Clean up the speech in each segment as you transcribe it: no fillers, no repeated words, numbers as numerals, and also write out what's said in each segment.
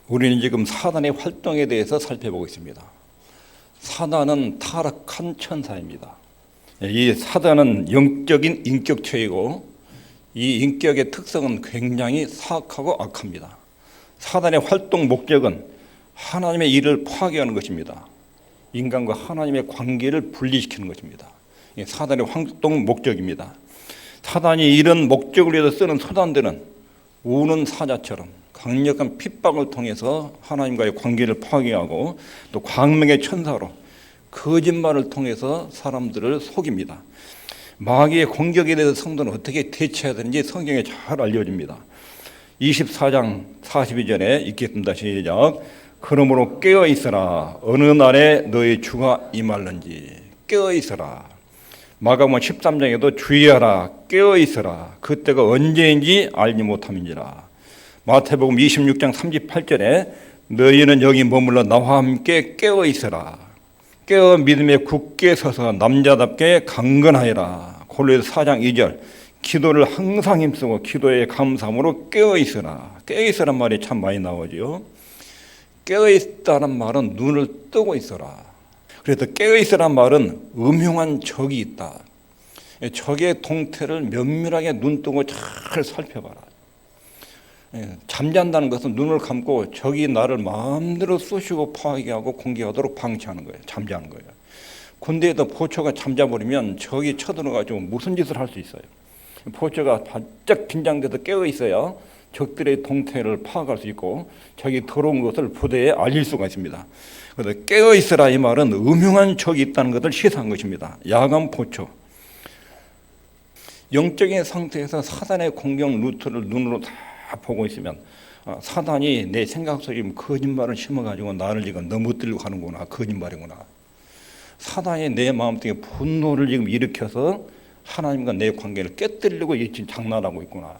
우리는 지금 사단의 활동에 대해서 살펴보고 있습니다. 사단은 타락한 천사입니다. 이 사단은 영적인 인격체이고 이 인격의 특성은 굉장히 사악하고 악합니다. 사단의 활동 목적은 하나님의 일을 파괴하는 것입니다. 인간과 하나님의 관계를 분리시키는 것입니다. 사단의 활동 목적입니다. 사단이 이런 목적을 위해서 쓰는 수단들은 우는 사자처럼 강력한 핍박을 통해서 하나님과의 관계를 파괴하고 또 광명의 천사로 거짓말을 통해서 사람들을 속입니다. 마귀의 공격에 대해서 성도는 어떻게 대처해야 되는지 성경에 잘 알려집니다. 24장 42절에 읽겠습니다. 시작. 그러므로 깨어있으라. 어느 날에 너의 주가 임할는지 깨어있으라. 마가복음 13장에도 주의하라. 깨어있으라. 그때가 언제인지 알지 못함인지라. 마태복음 26장 38절에 너희는 여기 머물러 나와 함께 깨어있으라. 깨어 믿음에 굳게 서서 남자답게 강건하여라. 골로새 4장 2절 기도를 항상 힘쓰고 기도에 감사함으로 깨어있으라. 깨어있으란 말이 참 많이 나오죠. 깨어있다는 말은 눈을 뜨고 있어라. 그래서 깨어있으란 말은 음흉한 적이 있다. 적의 동태를 면밀하게 눈 뜨고 잘 살펴봐라. 잠잔다는 것은 눈을 감고 적이 나를 마음대로 쑤시고 파괴하고 공격하도록 방치하는 거예요. 잠자는 거예요. 군대에도 포초가 잠자버리면 적이 쳐들어가지고 무슨 짓을 할 수 있어요. 포초가 바짝 긴장돼서 깨어 있어야 적들의 동태를 파악할 수 있고 적이 들어온 것을 부대에 알릴 수가 있습니다. 그래서 깨어 있으라 이 말은 음흉한 적이 있다는 것을 시사한 것입니다. 야간 포초. 영적인 상태에서 사단의 공격 루트를 눈으로 다 보고 있으면 사단이 내 생각 속에 거짓말을 심어가지고 나를 지금 넘어뜨리려고 하는구나. 거짓말이구나. 사단이 내 마음속에 분노를 지금 일으켜서 하나님과 내 관계를 깨뜨리려고 지금 장난하고 있구나.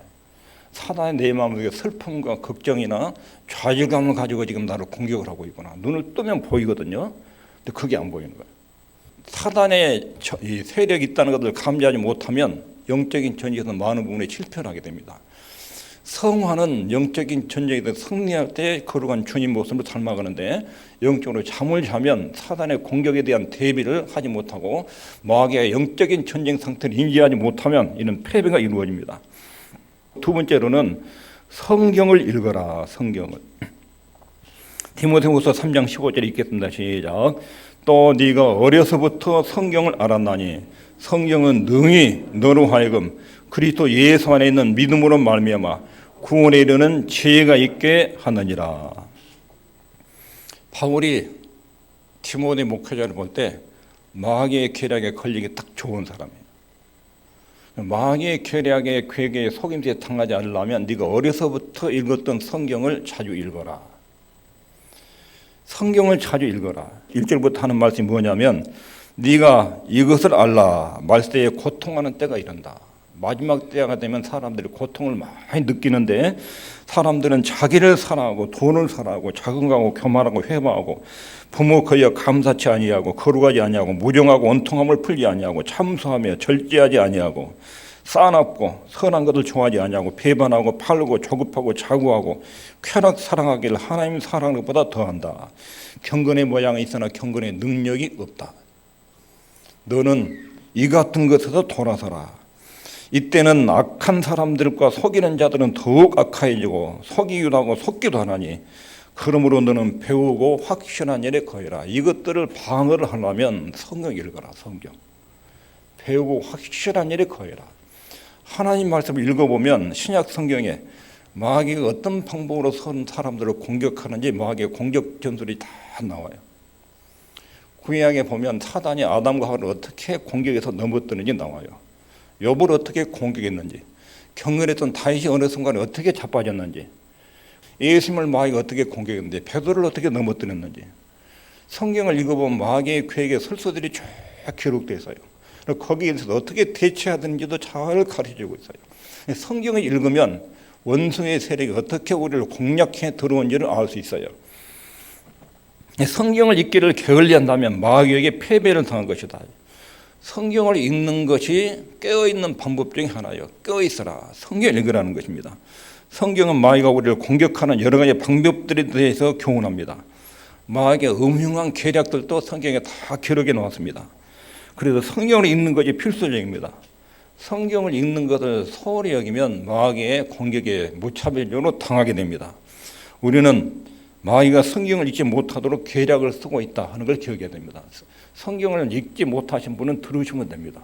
사단이 내 마음속에 슬픔과 걱정이나 좌절감을 가지고 지금 나를 공격을 하고 있구나. 눈을 뜨면 보이거든요. 근데 그게 안 보이는 거예요. 사단의 세력이 있다는 것을 감지하지 못하면 영적인 전쟁에서 많은 부분에 실패를 하게 됩니다. 성화는 영적인 전쟁에서 승리할 때 거룩한 주님 모습을 닮아가는데 영적으로 잠을 자면 사단의 공격에 대한 대비를 하지 못하고 마귀의 영적인 전쟁 상태를 인지하지 못하면 이는 패배가 이루어집니다. 두 번째로는 성경을 읽어라. 성경을. 디모데후서 3장 15절에 읽겠습니다. 시작. 또 네가 어려서부터 성경을 알았나니 성경은 능히 너로 하여금 그리스도 예수 안에 있는 믿음으로 말미암아 구원에 이르는 지혜가 있게 하느니라. 바울이 디모데 목회자를 볼 때 마귀의 계략에 걸리기 딱 좋은 사람이에요. 마귀의 계략의 괴계에 속임수에 당하지 않으려면 네가 어려서부터 읽었던 성경을 자주 읽어라. 성경을 자주 읽어라. 1절부터 하는 말씀이 뭐냐면 네가 이것을 알라. 말세에 고통하는 때가 이른다. 마지막 때가 되면 사람들이 고통을 많이 느끼는데 사람들은 자기를 사랑하고 돈을 사랑하고 자긍하고 교만하고 회방하고 부모 거여 감사치 아니하고 거룩하지 아니하고 무정하고 원통함을 풀지 아니하고 참수하며 절제하지 아니하고 싸납고 선한 것을 좋아하지 아니하고 배반하고 팔고 조급하고 자구하고 쾌락 사랑하기를 하나님 사랑하는 것보다 더한다. 경건의 모양이 있으나 경건의 능력이 없다. 너는 이 같은 것에서 돌아서라. 이때는 악한 사람들과 속이는 자들은 더욱 악하여지고 속이기도 하고 속기도 하나니 그러므로 너는 배우고 확신한 일에 거해라. 이것들을 방어를 하려면 성경 읽어라. 성경. 배우고 확실한 일에 거해라. 하나님 말씀을 읽어보면 신약 성경에 마귀가 어떤 방법으로 사람들을 공격하는지 마귀의 공격 전술이 다 나와요. 구약에 보면 사단이 아담과 하와를 어떻게 공격해서 넘어뜨는지 나와요. 욥을 어떻게 공격했는지, 경건했던 다윗이 어느 순간에 어떻게 자빠졌는지, 예수님을 마귀가 어떻게 공격했는지, 베드로를 어떻게 넘어뜨렸는지 성경을 읽어보면 마귀의 계획의 설수들이 쭉 기록되어 있어요. 거기에서 어떻게 대처해야 되는지도 잘 가르쳐주고 있어요. 성경을 읽으면 원수의 세력이 어떻게 우리를 공략해 들어온지를 알 수 있어요. 성경을 읽기를 게을리한다면 마귀에게 패배를 당한 것이다. 성경을 읽는 것이 깨어있는 방법 중에 하나예요. 깨어있어라. 성경을 읽으라는 것입니다. 성경은 마귀가 우리를 공격하는 여러 가지 방법들에 대해서 교훈합니다. 마귀의 음흉한 계략들도 성경에 다 기록해 놓았습니다. 그래서 성경을 읽는 것이 필수적입니다. 성경을 읽는 것을 소홀히 여기면 마귀의 공격에 무차별적으로 당하게 됩니다. 우리는 마귀가 성경을 읽지 못하도록 계략을 쓰고 있다 하는 걸 기억해야 됩니다. 성경을 읽지 못하신 분은 들으시면 됩니다.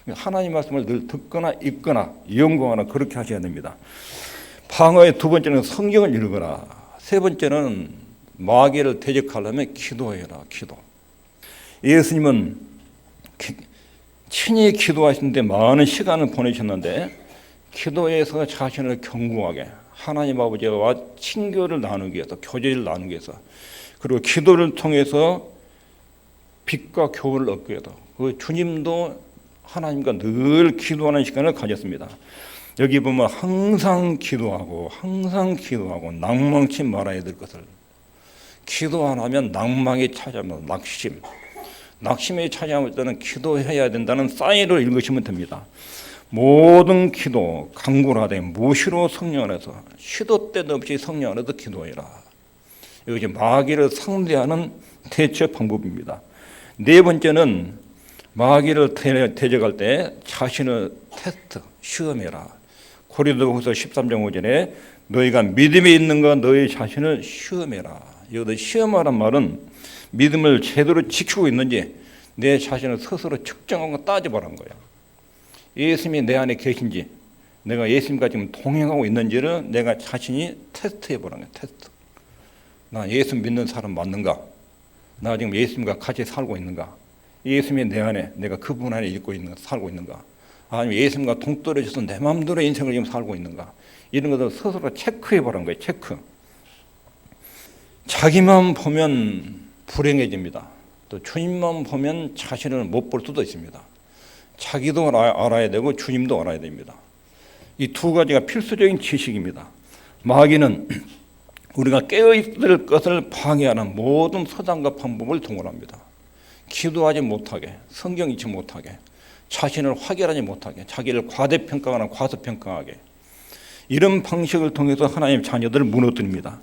하나님 말씀을 늘 듣거나 읽거나 연구하거나 그렇게 하셔야 됩니다. 방어의 두 번째는 성경을 읽어라. 세 번째는 마귀를 대적하려면 기도해라. 기도. 예수님은 친히 기도하시는데 많은 시간을 보내셨는데 기도에서 자신을 견고하게 하나님 아버지와 친교를 나누기 위해서 교제를 나누기 위해서 그리고 기도를 통해서 빛과 교훈을 얻기 위해서 그 주님도 하나님과 늘 기도하는 시간을 가졌습니다. 여기 보면 항상 기도하고 낭망치 말아야 될 것을 기도 안 하면 낭망이 찾아오면 낙심이 찾아올 때는 기도해야 된다는 사인을 읽으시면 됩니다. 모든 기도 간구하되 무시로 성령 안에서 시도 때도 없이 성령 안에서 기도해라. 이것이 마귀를 상대하는 대처 방법입니다. 네 번째는 마귀를 대적할 때 자신을 테스트, 시험해라. 고린도후서 13장 5절에 너희가 믿음이 있는가 너희 자신을 시험해라. 여기서 시험하란 말은 믿음을 제대로 지키고 있는지 내 자신을 스스로 측정하고 따져보라는 거예요. 예수님이 내 안에 계신지 내가 예수님과 지금 동행하고 있는지를 내가 자신이 테스트해보라는 거예요. 테스트. 나 예수 믿는 사람 맞는가? 나 지금 예수님과 같이 살고 있는가? 예수님이 내 안에 내가 그분 안에 살고 있는가? 아니면 예수님과 동떨어져서 내 마음대로 인생을 지금 살고 있는가? 이런 것을 스스로 체크해보라는 거예요. 체크. 자기만 보면 불행해집니다. 또 주님만 보면 자신을 못 볼 수도 있습니다. 자기도 알아야 되고 주님도 알아야 됩니다. 이 두 가지가 필수적인 지식입니다. 마귀는 우리가 깨어있을 것을 방해하는 모든 수단과 방법을 동원합니다. 기도하지 못하게, 성경 읽지 못하게, 자신을 확인하지 못하게, 자기를 과대평가하거나 과소평가하게 이런 방식을 통해서 하나님의 자녀들을 무너뜨립니다.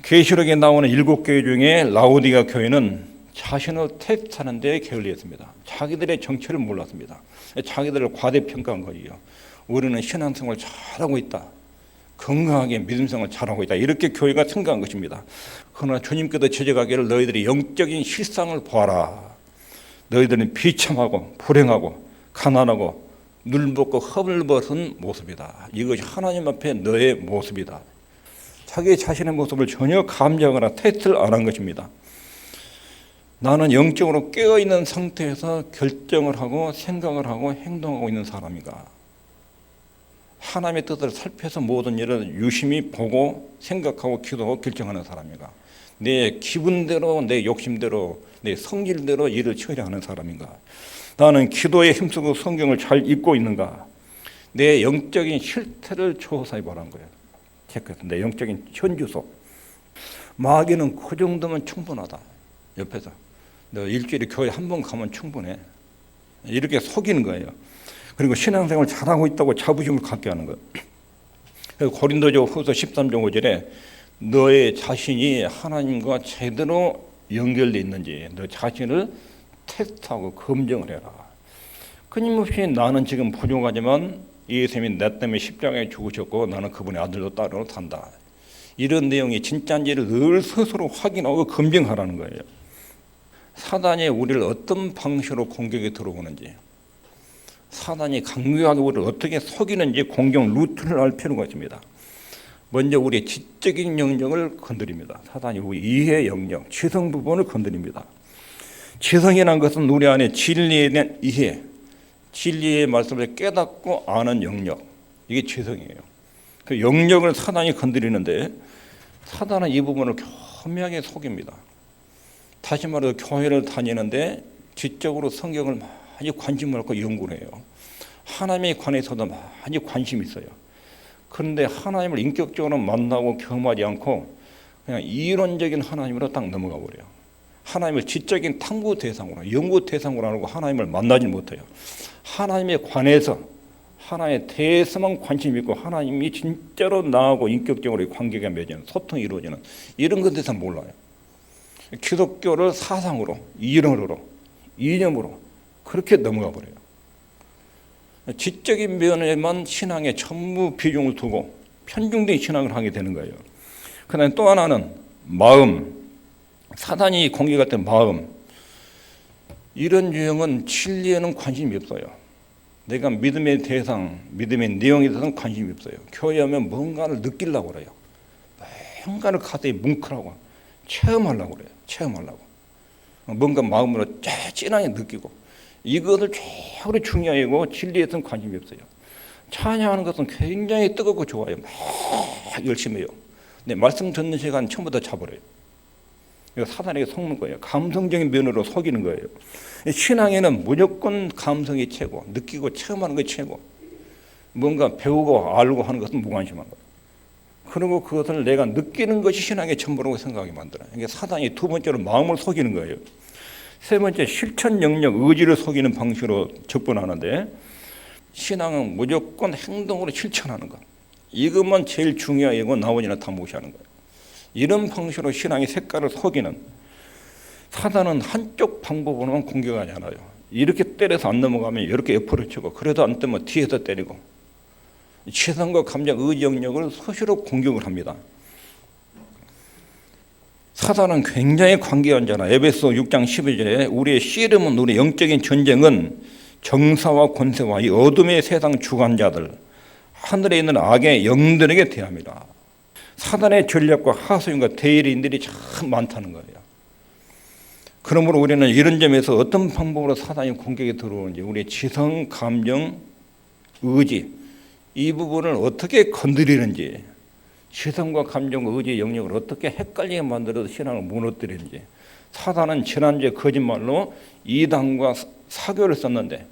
계시록에 나오는 7교회 중에 라오디가 교회는 자신을 테스트하는 데 게을리했습니다. 자기들의 정체를 몰랐습니다. 자기들을 과대평가한 거예요. 우리는 신앙생활을 잘하고 있다. 건강하게 믿음생활을 잘하고 있다. 이렇게 교회가 생각한 것입니다. 그러나 주님께서 제적하기를 너희들이 영적인 실상을 보아라. 너희들은 비참하고 불행하고 가난하고 눌벗고 허물벗은 모습이다. 이것이 하나님 앞에 너의 모습이다. 자기 자신의 모습을 전혀 감지하거나 테스트를 안 한 것입니다. 나는 영적으로 깨어있는 상태에서 결정을 하고 생각을 하고 행동하고 있는 사람인가? 하나님의 뜻을 살펴서 모든 일을 유심히 보고 생각하고 기도하고 결정하는 사람인가? 내 기분대로 내 욕심대로 내 성질대로 일을 처리하는 사람인가? 나는 기도에 힘쓰고 성경을 잘 읽고 있는가? 내 영적인 실태를 조사해 보라는 거예요. 체크해서 내 영적인 현주소. 마귀는 그 정도면 충분하다. 옆에서 너 일주일에 교회 한 번 가면 충분해. 이렇게 속이는 거예요. 그리고 신앙생활 잘하고 있다고 자부심을 갖게 하는 거예요. 고린도서 후서 13장 5절에 너의 자신이 하나님과 제대로 연결되어 있는지 너 자신을 테스트하고 검증을 해라. 끊임없이 나는 지금 부족하지만 예수님이 내 때문에 십자가에 죽으셨고 나는 그분의 아들로 따르러 산다. 이런 내용이 진짜인지를 늘 스스로 확인하고 검증하라는 거예요. 사단이 우리를 어떤 방식으로 공격에 들어오는지, 사단이 강력하게 우리를 어떻게 속이는지 공격 루트를 알 필요가 있습니다. 먼저 우리의 지적인 영역을 건드립니다. 사단이 우리 이해 영역, 지성 부분을 건드립니다. 지성이라는 것은 우리 안에 진리에 대한 이해, 진리의 말씀을 깨닫고 아는 영역, 이게 지성이에요. 그 영역을 사단이 건드리는데 사단은 이 부분을 교묘하게 속입니다. 다시 말해서 교회를 다니는데 지적으로 성경을 많이 관심을 갖고 연구를 해요. 하나님에 관해서도 많이 관심이 있어요. 그런데 하나님을 인격적으로 만나고 경험하지 않고 그냥 이론적인 하나님으로 딱 넘어가 버려요. 하나님을 지적인 탐구 대상으로, 연구 대상으로 하고 하나님을 만나지 못해요. 하나님에 관해서 하나님에 대해서만 관심 있고 하나님이 진짜로 나하고 인격적으로 관계가 맺어지는 소통이 이루어지는 이런 것에 대해서 몰라요. 기독교를 사상으로, 이념으로 그렇게 넘어가 버려요. 지적인 면에만 신앙에 전부 비중을 두고 편중된 신앙을 하게 되는 거예요. 그다음에 또 하나는 마음, 사단이 공격할 때 마음, 이런 유형은 진리에는 관심이 없어요. 내가 믿음의 대상, 믿음의 내용에 대해서는 관심이 없어요. 교회 오면 뭔가를 느끼려고 그래요. 뭔가를 가슴에 뭉클하고 체험하려고 그래요. 체험하려고. 뭔가 마음으로 진하게 느끼고 이것을 최고로 중요하고 진리에 대해서는 관심이 없어요. 찬양하는 것은 굉장히 뜨겁고 좋아요. 막 열심히 해요. 근데 말씀 듣는 시간 처음부터 자버려요. 이거 사단에게 속는 거예요. 감성적인 면으로 속이는 거예요. 신앙에는 무조건 감성이 최고, 느끼고 체험하는 것이 최고. 뭔가 배우고 알고 하는 것은 무관심한 거예요. 그리고 그것을 내가 느끼는 것이 신앙의 전부라고 생각하게 만들어요. 이게 사단이 두 번째로 마음을 속이는 거예요. 세 번째 실천 영역, 의지를 속이는 방식으로 접근하는데 신앙은 무조건 행동으로 실천하는 것. 이것만 제일 중요하고 나머지는 다 무시하는 거예요. 이런 방식으로 신앙의 색깔을 속이는 사단은 한쪽 방법으로만 공격하지 않아요. 이렇게 때려서 안 넘어가면 이렇게 옆으로 치고 그래도 안 뜨면 뒤에서 때리고 치상과 감정, 의지 영역을 수시로 공격을 합니다. 사단은 굉장히 관계한 자라. 에베소 6장 12절에 우리의 씨름은 우리 영적인 전쟁은 정사와 권세와 이 어둠의 세상 주관자들 하늘에 있는 악의 영들에게 대합니다. 사단의 전략과 하수인과 대리인들이 참 많다는 거예요. 그러므로 우리는 이런 점에서 어떤 방법으로 사단이 공격에 들어오는지 우리의 지성, 감정, 의지 이 부분을 어떻게 건드리는지 지성과 감정과 의지의 영역을 어떻게 헷갈리게 만들어서 신앙을 무너뜨리는지 사단은 지난주에 거짓말로 이단과 사교를 썼는데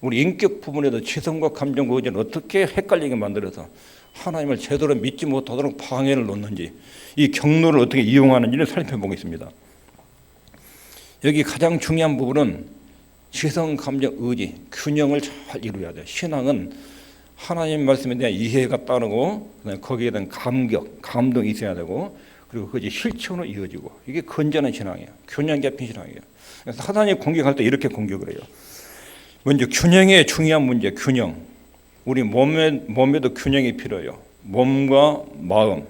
우리 인격 부분에도 지성과 감정과 의지를 어떻게 헷갈리게 만들어서 하나님을 제대로 믿지 못하도록 방해를 놓는지 이 경로를 어떻게 이용하는지를 살펴보겠습니다. 여기 가장 중요한 부분은 지성, 감정, 의지, 균형을 잘 이루어야 돼요. 신앙은 하나님 말씀에 대한 이해가 따르고 거기에 대한 감동이 있어야 되고 그리고 그것이 실천으로 이어지고 이게 건전한 신앙이에요. 균형 잡힌 신앙이에요. 그래서 사단이 공격할 때 이렇게 공격을 해요. 먼저 균형의 중요한 문제, 균형. 우리 몸에도 균형이 필요해요. 몸과 마음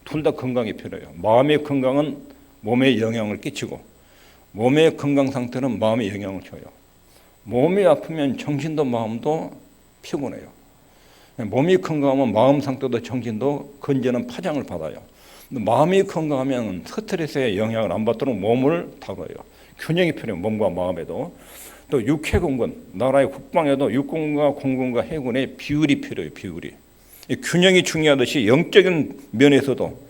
둘 다 건강이 필요해요. 마음의 건강은 몸에 영향을 끼치고 몸의 건강 상태는 마음에 영향을 줘요. 몸이 아프면 정신도 마음도 피곤해요. 몸이 건강하면 마음 상태도 정신도 건전한 파장을 받아요. 마음이 건강하면 스트레스의 영향을 안 받도록 몸을 다뤄요. 균형이 필요해요. 몸과 마음에도. 또 육해공군, 나라의 국방에도 육군과 공군과 해군의 비율이 필요해요. 비율이. 균형이 중요하듯이 영적인 면에서도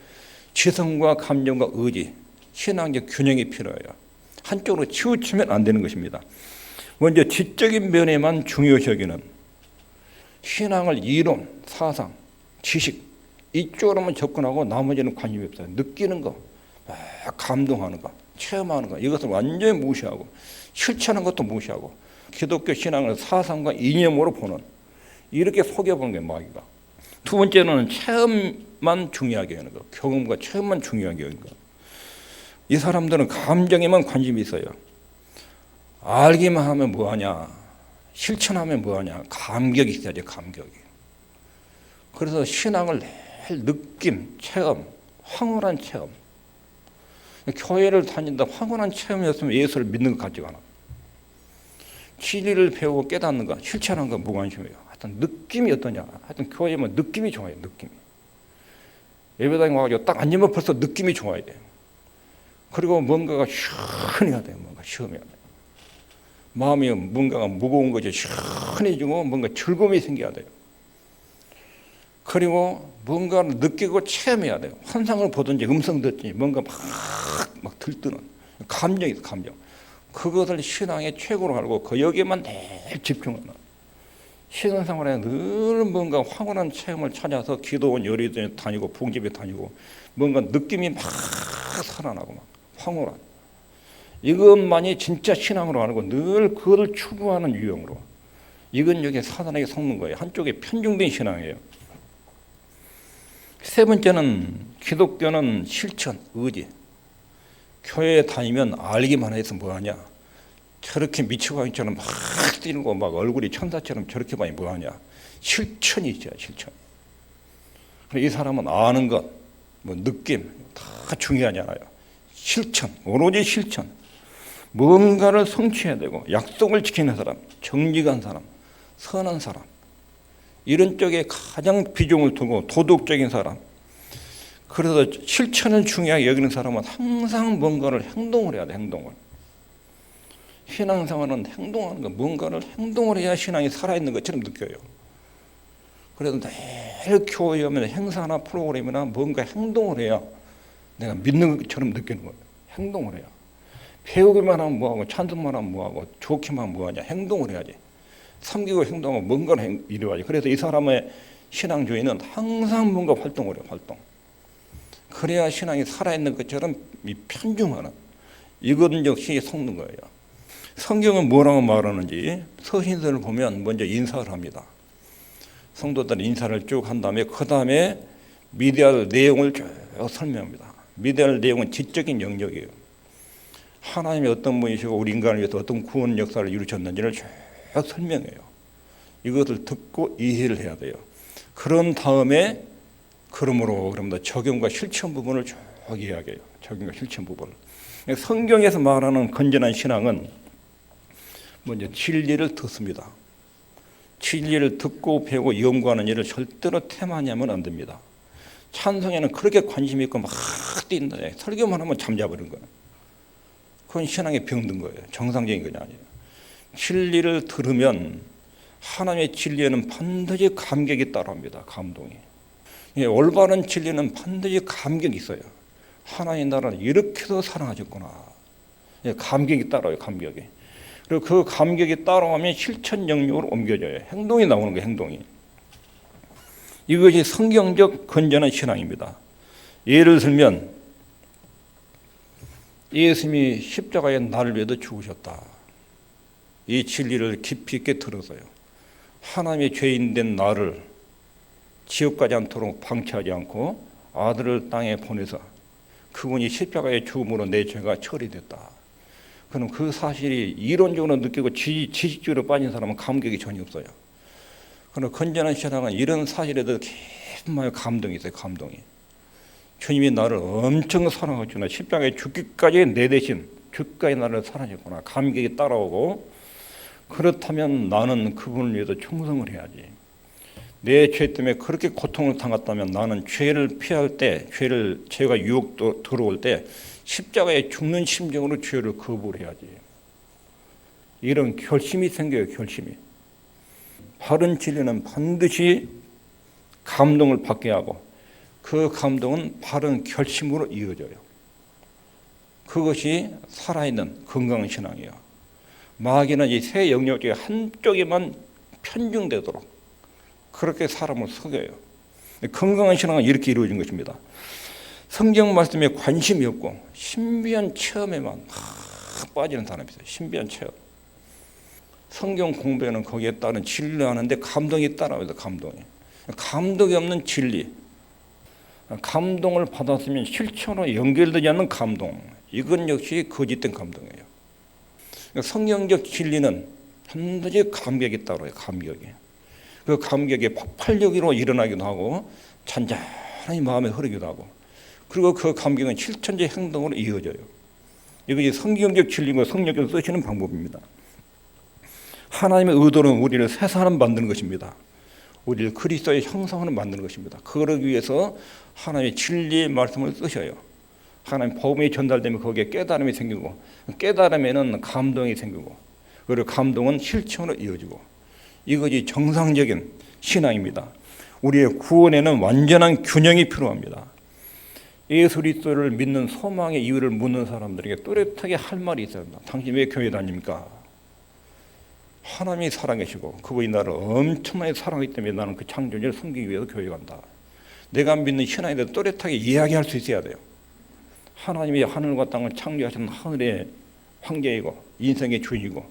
지성과 감정과 의지, 신앙적 균형이 필요해요. 한쪽으로 치우치면 안 되는 것입니다. 먼저 지적인 면에만 중요시 여기는 신앙을 이론, 사상, 지식 이쪽으로만 접근하고 나머지는 관심이 없어요. 느끼는 거, 감동하는 거, 체험하는 거 이것을 완전히 무시하고 실천하는 것도 무시하고 기독교 신앙을 사상과 이념으로 보는 이렇게 속여보는 게 마귀가. 두 번째는 체험만 중요하게 하는 거, 경험과 체험만 중요하게 하는 거. 이 사람들은 감정에만 관심이 있어요. 알기만 하면 뭐하냐, 실천하면 뭐하냐, 감격이 있어야지, 감격이. 그래서 신앙을 늘 느낌, 체험, 황홀한 체험. 교회를 다닌다 황홀한 체험이었으면 예수를 믿는 것 같지가 않아. 진리를 배우고 깨닫는 것, 실천하는 건 무관심해요. 하여튼 느낌이 어떠냐, 하여튼 교회면 느낌이 좋아요, 느낌이. 예배당에 와가지고 딱 앉으면 벌써 느낌이 좋아야 돼요. 그리고 뭔가가 시원해야 돼요. 뭔가 시원해야 돼요. 마음이 뭔가가 무거운 것이 시원해지고 뭔가 즐거움이 생겨야 돼요. 그리고 뭔가를 느끼고 체험해야 돼요. 환상을 보든지 음성 듣든지 뭔가 막 들뜨는 감정이 있어, 감정. 그것을 신앙의 최고로 알고 그 여기에만 늘 집중하는 신앙생활에 늘 뭔가 황홀한 체험을 찾아서 기도원 요리에 다니고 봉집에 다니고 뭔가 느낌이 막 살아나고 막 황홀한 이것만이 진짜 신앙으로 하고 늘 그것을 추구하는 유형으로 이건 여기 사단에게 속는 거예요. 한쪽에 편중된 신앙이에요. 세 번째는 기독교는 실천, 의지. 교회에 다니면 알기만 해서 뭐하냐. 저렇게 미치광이처럼 막 뛰고 막 얼굴이 천사처럼 저렇게 많이 뭐하냐. 실천이 있어요. 실천. 이 사람은 아는 것, 뭐 느낌 다 중요하지 않아요. 실천, 오로지 실천. 뭔가를 성취해야 되고 약속을 지키는 사람, 정직한 사람, 선한 사람, 이런 쪽에 가장 비중을 두고 도덕적인 사람. 그래서 실천을 중요하게 여기는 사람은 항상 뭔가를 행동을 해야 돼. 행동을. 신앙생활은 행동하는 거, 뭔가를 행동을 해야 신앙이 살아있는 것처럼 느껴요. 그래서 매일 교회에 오면 행사나 프로그램이나 뭔가 행동을 해야 내가 믿는 것처럼 느끼는 거예요. 행동을 해야. 배우기만 하면 뭐하고 찬송만 하면 뭐하고 좋기만 하면 뭐하냐. 행동을 해야지. 섬기고 행동하고 뭔가를 이루어야지. 그래서 이 사람의 신앙주의는 항상 뭔가 활동을 해요. 활동. 그래야 신앙이 살아있는 것처럼 편중하는, 이것 역시 속는 거예요. 성경은 뭐라고 말하는지 서신서를 보면 먼저 인사를 합니다. 성도들 인사를 쭉 한 다음에 그 다음에 믿어야 할 내용을 쭉 설명합니다. 믿어야 할 내용은 지적인 영역이에요. 하나님이 어떤 분이시고 우리 인간을 위해서 어떤 구원 역사를 이루셨는지를 쭉 설명해요. 이것을 듣고 이해를 해야 돼요. 그런 다음에 그러므로 적용과 실천 부분을 쭉 이야기해요. 적용과 실천 부분을. 성경에서 말하는 건전한 신앙은 먼저 진리를 듣습니다. 진리를 듣고 배우고 연구하는 일을 절대로 태만하면 안 됩니다. 찬송에는 그렇게 관심이 있고 막 뛴다. 설교만 하면 잠자버린 거예요. 그건 신앙에 병든 거예요. 정상적인 것이 아니에요. 진리를 들으면 하나님의 진리에는 반드시 감격이 따라옵니다. 감동이. 올바른 진리는 반드시 감격이 있어요. 하나님 나라를 이렇게도 사랑하셨구나. 감격이 따라와요. 감격이. 그리고 그 감격이 따라오면 실천 영역으로 옮겨져요. 행동이 나오는 거예요. 행동이. 이것이 성경적 건전한 신앙입니다. 예를 들면 예수님이 십자가에 나를 위해서 죽으셨다. 이 진리를 깊이 있게 들어서요. 하나님의 죄인된 나를 지옥 가지 않도록 방치하지 않고 아들을 땅에 보내서 그분이 십자가의 죽음으로 내 죄가 처리됐다. 그럼 그 사실이 이론적으로 느끼고 지식적으로 빠진 사람은 감격이 전혀 없어요. 그러나 건전한 신앙은 이런 사실에 대해서 깊은 감동이 있어요. 감동이. 주님이 나를 엄청 사랑하셨구나. 십자가에 죽기까지 내 대신 죽기까지 나를 사랑하셨구나. 감격이 따라오고, 그렇다면 나는 그분을 위해서 충성을 해야지. 내 죄 때문에 그렇게 고통을 당했다면 나는 죄를 피할 때, 죄가 유혹도 들어올 때 십자가에 죽는 심정으로 죄를 거부를 해야지. 이런 결심이 생겨요. 결심이. 바른 진리는 반드시 감동을 받게 하고 그 감동은 바른 결심으로 이어져요. 그것이 살아있는 건강한 신앙이에요. 마귀는 이 세 영역 중에 한쪽에만 편중되도록 그렇게 사람을 속여요. 건강한 신앙은 이렇게 이루어진 것입니다. 성경 말씀에 관심이 없고 신비한 체험에만 막 빠지는 사람이 있어요. 신비한 체험. 성경 공부에는 거기에 따른 진리를 하는데 감동이 따라와요. 감동이 없는 진리. 감동을 받았으면 실천으로 연결되지 않는 감동. 이건 역시 거짓된 감동이에요. 성경적 진리는 반드시 감격이 따라요. 감격이. 그 감격이 폭발력으로 일어나기도 하고 잔잔히 마음에 흐르기도 하고, 그리고 그 감격은 실천적 행동으로 이어져요. 이것이 성경적 진리고 성령께서 쓰시는 방법입니다. 하나님의 의도는 우리를 새 사람 만드는 것입니다. 우리를 그리스도의 형상으로 만드는 것입니다. 그러기 위해서 하나님의 진리의 말씀을 쓰셔요. 하나님 복음이 전달되면 거기에 깨달음이 생기고, 깨달음에는 감동이 생기고, 그리고 감동은 실천으로 이어지고, 이것이 정상적인 신앙입니다. 우리의 구원에는 완전한 균형이 필요합니다. 예수 그리스도를 믿는 소망의 이유를 묻는 사람들에게 또렷하게 할 말이 있어야 합니다. 당신 왜 교회 다닙니까? 하나님이 살아계시고 그분이 나를 엄청나게 사랑하기 때문에 나는 그 창조주를 섬기기 위해서 교회 간다. 내가 믿는 신앙에 대해서 또렷하게 이야기할 수 있어야 돼요. 하나님이 하늘과 땅을 창조하신 하늘의 황제이고 인생의 주인이고,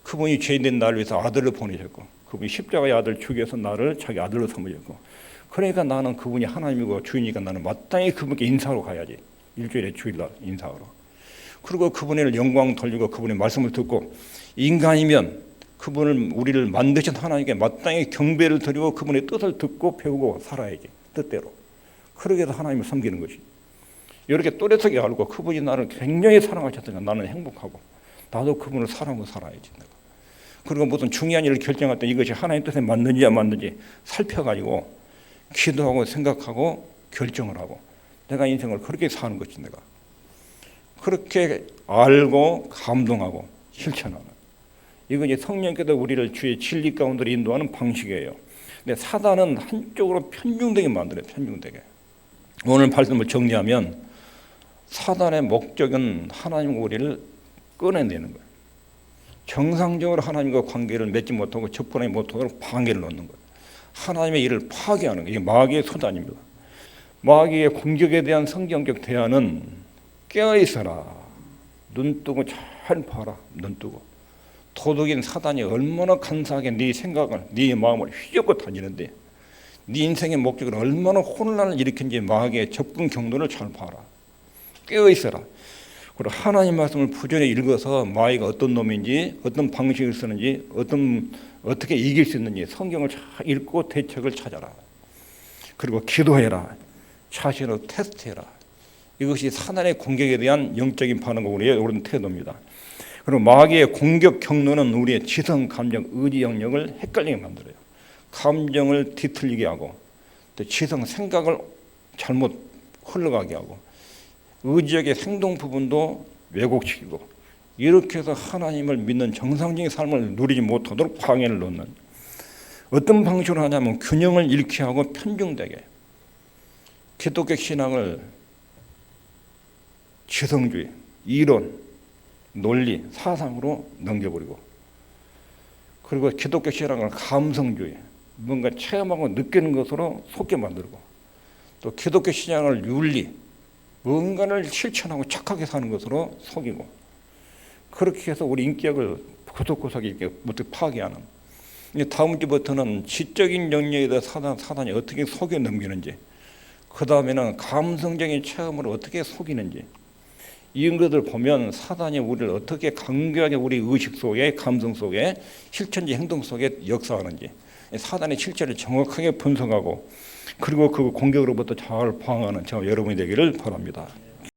그분이 죄인된 나를 위해서 아들을 보내셨고, 그분이 십자가의 아들 죽여서 나를 자기 아들로 삼으셨고, 그러니까 나는 그분이 하나님이고 주인이니까 나는 마땅히 그분께 인사하러 가야지. 일주일에 주일날 인사하러. 그리고 그분의 영광 돌리고 그분의 말씀을 듣고, 인간이면 그분을 우리를 만드신 하나님께 마땅히 경배를 드리고 그분의 뜻을 듣고 배우고 살아야지. 뜻대로. 그러게 해서 하나님을 섬기는 것이. 이렇게 또렷하게 알고 그분이 나를 굉장히 사랑하셨으니까 나는 행복하고 나도 그분을 사랑하고 살아야지. 내가. 그리고 무슨 중요한 일을 결정할 때 이것이 하나님 뜻에 맞는지 안 맞는지 살펴가지고 기도하고 생각하고 결정을 하고 내가 인생을 그렇게 사는 것이 내가. 그렇게 알고 감동하고 실천하는. 이건 이제 성령께서 우리를 주의 진리 가운데로 인도하는 방식이에요. 근데 사단은 한쪽으로 편중되게 만들어요. 편중되게. 오늘 말씀을 정리하면 사단의 목적은 하나님과 우리를 꺼내내는 거예요. 정상적으로 하나님과 관계를 맺지 못하고 접근하지 못하도록 방해를 놓는 거예요. 하나님의 일을 파괴하는 거예요. 이게 마귀의 수단입니다. 마귀의 공격에 대한 성경적 대안은 깨어있어라. 눈 뜨고 잘 봐라. 눈 뜨고. 도둑인 사단이 얼마나 간사하게 네 생각을, 네 마음을 휘젓고 다니는데 네 인생의 목적을 얼마나 혼란을 일으킨지 마귀의 접근 경로를 잘 봐라. 깨어있어라. 그리고 하나님 말씀을 부전히 읽어서 마귀가 어떤 놈인지, 어떤 방식을 쓰는지, 어떻게 이길 수 있는지 성경을 잘 읽고 대책을 찾아라. 그리고 기도해라. 자신을 테스트해라. 이것이 사단의 공격에 대한 영적인 반응과 우리의 옳은 태도입니다. 그리고 마귀의 공격 경로는 우리의 지성, 감정, 의지 영역을 헷갈리게 만들어요. 감정을 뒤틀리게 하고 또 지성, 생각을 잘못 흘러가게 하고 의지력의 행동 부분도 왜곡시키고 이렇게 해서 하나님을 믿는 정상적인 삶을 누리지 못하도록 방해를 놓는 어떤 방식으로 하냐면 균형을 잃게 하고 편중되게 기독교 신앙을 지성주의, 이론, 논리, 사상으로 넘겨버리고 그리고 기독교 신앙을 감성주의, 뭔가 체험하고 느끼는 것으로 속게 만들고 또 기독교 신앙을 윤리, 뭔가를 실천하고 착하게 사는 것으로 속이고 그렇게 해서 우리 인격을 구석구석에 이렇게 파괴하는. 다음 주부터는 지적인 영역에 대해서 사단이 어떻게 속여 넘기는지, 그 다음에는 감성적인 체험을 어떻게 속이는지, 이런 것을 보면 사단이 우리를 어떻게 강력하게 우리 의식 속에, 감성 속에, 실천지 행동 속에 역사하는지, 사단의 실체를 정확하게 분석하고 그리고 그 공격으로부터 잘 방어하는 저와 여러분이 되기를 바랍니다.